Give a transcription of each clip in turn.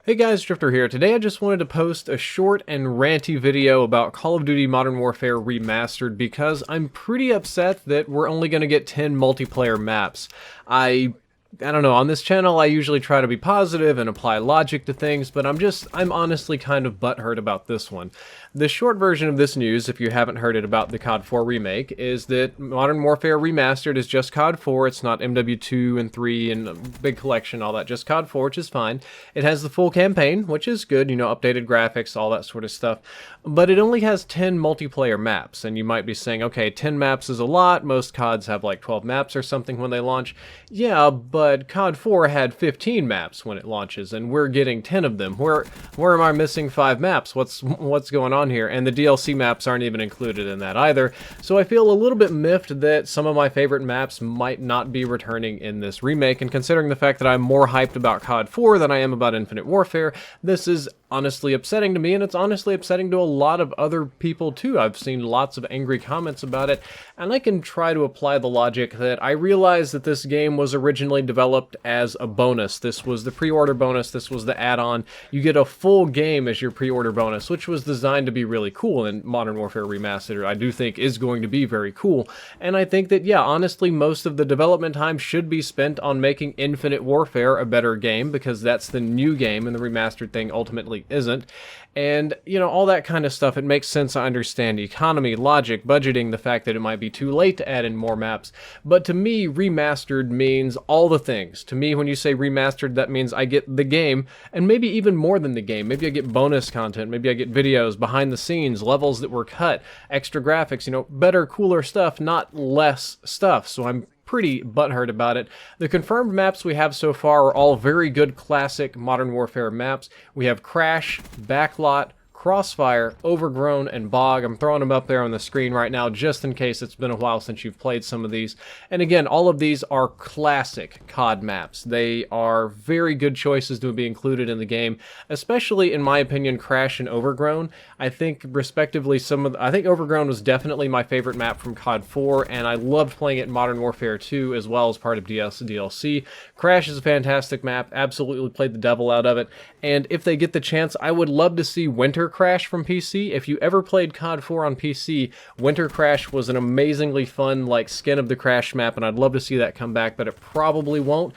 Hey guys, Drifter here. Today I just wanted to post a short and ranty video about Call of Duty Modern Warfare Remastered because I'm pretty upset that we're only going to get 10 multiplayer maps. I don't know, on this channel I usually try to be positive and apply logic to things, but I'm honestly kind of butthurt about this one. The short version of this news, if you haven't heard it about the COD 4 remake, is that Modern Warfare Remastered is just COD 4, it's not MW2 and 3 and a big collection, all that, just COD 4, which is fine. It has the full campaign, which is good, you know, updated graphics, all that sort of stuff, but it only has 10 multiplayer maps, and you might be saying, okay, 10 maps is a lot, most CODs have like 12 maps or something when they launch. Yeah, but COD 4 had 15 maps when it launches, and we're getting 10 of them. Where am I missing 5 maps? What's going on here? And the DLC maps aren't even included in that either, so I feel a little bit miffed that some of my favorite maps might not be returning in this remake, and considering the fact that I'm more hyped about COD 4 than I am about Infinite Warfare, this is honestly upsetting to me, and it's honestly upsetting to a lot of other people too. I've seen lots of angry comments about it, and I can try to apply the logic that I realize that this game was originally developed as a bonus. This was the pre-order bonus, this was the add-on. You get a full game as your pre-order bonus, which was designed to be really cool, and Modern Warfare Remastered I do think is going to be very cool. And I think that, yeah, honestly, most of the development time should be spent on making Infinite Warfare a better game, because that's the new game, and the remastered thing ultimately isn't. And, you know, all that kind of stuff, it makes sense. I understand economy, logic, budgeting, the fact that it might be too late to add in more maps. But to me, remastered means all the things. To me, when you say remastered, that means I get the game, and maybe even more than the game. Maybe I get bonus content, maybe I get videos, behind the scenes, levels that were cut, extra graphics, you know, better, cooler stuff, not less stuff. So I'm pretty butthurt about it. The confirmed maps we have so far are all very good classic Modern Warfare maps. We have Crash, Backlot, Crossfire, Overgrown, and Bog. I'm throwing them up there on the screen right now just in case it's been a while since you've played some of these. And again, all of these are classic COD maps. They are very good choices to be included in the game, especially, in my opinion, Crash and Overgrown. I think, respectively, I think Overgrown was definitely my favorite map from COD 4, and I loved playing it in Modern Warfare 2 as well as part of DLC. Crash is a fantastic map, absolutely played the devil out of it, and if they get the chance, I would love to see Winter Crash from PC. If you ever played COD 4 on PC, Winter Crash was an amazingly fun, like, skin of the Crash map, and I'd love to see that come back, but it probably won't.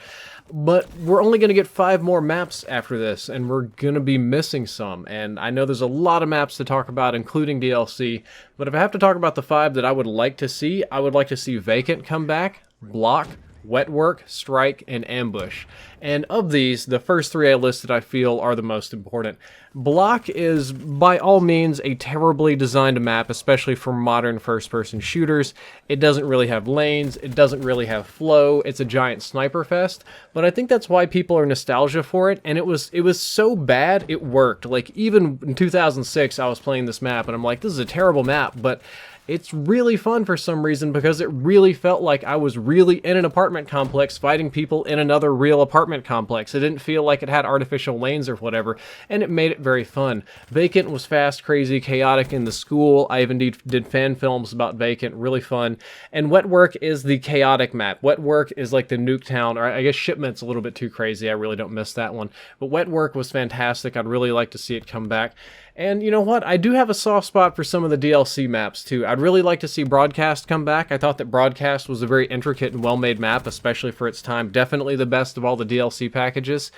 But we're only going to get 5 more maps after this, and we're going to be missing some. And I know there's a lot of maps to talk about, including DLC, but if I have to talk about the 5 that I would like to see, I would like to see Vacant come back, Block, Wet Work, Strike, and Ambush. And of these, the first 3 I listed I feel are the most important. Block is, by all means, a terribly designed map, especially for modern first-person shooters. It doesn't really have lanes, it doesn't really have flow, it's a giant sniper fest, but I think that's why people are nostalgia for it, and it was so bad, it worked. Like, even in 2006, I was playing this map, and I'm like, this is a terrible map, but it's really fun for some reason because it really felt like I was really in an apartment complex fighting people in another real apartment complex. It didn't feel like it had artificial lanes or whatever, and it made it very fun. Vacant was fast, crazy, chaotic in the school. I even did fan films about Vacant, really fun. And Wet Work is the chaotic map. Wet Work is like the Nuketown, or I guess Shipment's a little bit too crazy. I really don't miss that one. But Wet Work was fantastic. I'd really like to see it come back. And you know what? I do have a soft spot for some of the DLC maps too. I'd really like to see Broadcast come back. I thought that Broadcast was a very intricate and well-made map, especially for its time. Definitely the best of all the DLC packages.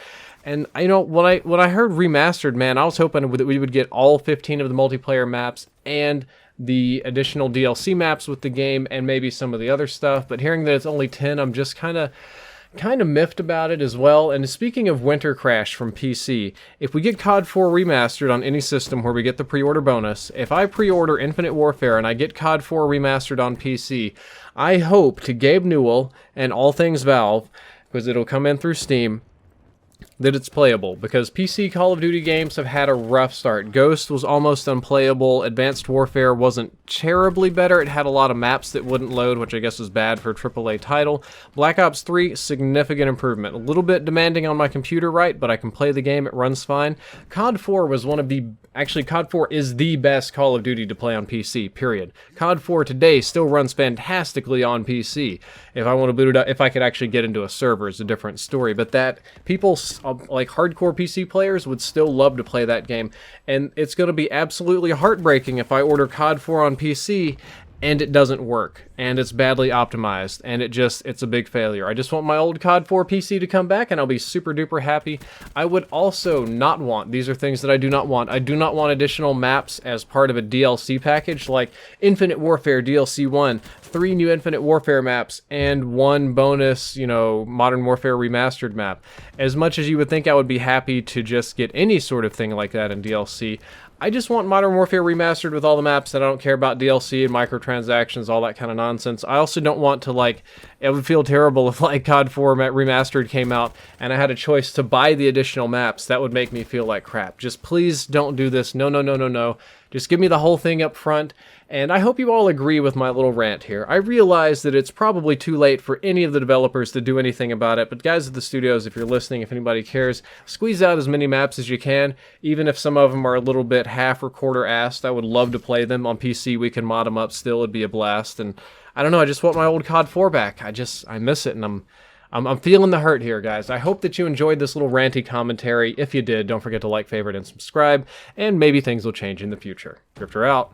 And you know, when I heard Remastered, man, I was hoping that we would get all 15 of the multiplayer maps and the additional DLC maps with the game and maybe some of the other stuff. But hearing that it's only 10, I'm just kind of miffed about it as well. And speaking of Winter Crash from PC, if we get COD 4 Remastered on any system where we get the pre-order bonus, if I pre-order Infinite Warfare and I get COD 4 Remastered on PC, I hope to Gabe Newell and All Things Valve, because it'll come in through Steam, that it's playable, because PC Call of Duty games have had a rough start. Ghost was almost unplayable, Advanced Warfare wasn't terribly better, it had a lot of maps that wouldn't load, which I guess was bad for a AAA title. Black Ops 3, significant improvement. A little bit demanding on my computer, right, but I can play the game, it runs fine. COD 4 was one of the... Actually, COD 4 is the best Call of Duty to play on PC, period. COD 4 today still runs fantastically on PC. If I want to boot it up, if I could actually get into a server, is a different story, but that people like hardcore PC players would still love to play that game, and it's going to be absolutely heartbreaking if I order COD 4 on PC and it doesn't work, and it's badly optimized, and it's a big failure. I just want my old COD 4 PC to come back, and I'll be super duper happy. I would also not want, these are things that I do not want, I do not want additional maps as part of a DLC package, like Infinite Warfare DLC 1, 3 new Infinite Warfare maps, and 1 bonus, you know, Modern Warfare Remastered map. As much as you would think I would be happy to just get any sort of thing like that in DLC, I just want Modern Warfare Remastered with all the maps, and I don't care about DLC and microtransactions, all that kind of nonsense. I also don't want to, like, it would feel terrible if, like, COD 4 Remastered came out and I had a choice to buy the additional maps. That would make me feel like crap. Just please don't do this. No, no, no, no, no. Just give me the whole thing up front. And I hope you all agree with my little rant here. I realize that it's probably too late for any of the developers to do anything about it, but guys at the studios, if you're listening, if anybody cares, squeeze out as many maps as you can, even if some of them are a little bit half or quarter-assed. I would love to play them. On PC, we can mod them up still. It'd be a blast. And I don't know, I just want my old COD 4 back. I miss it, and I'm feeling the hurt here, guys. I hope that you enjoyed this little ranty commentary. If you did, don't forget to like, favorite, and subscribe, and maybe things will change in the future. Drifter out.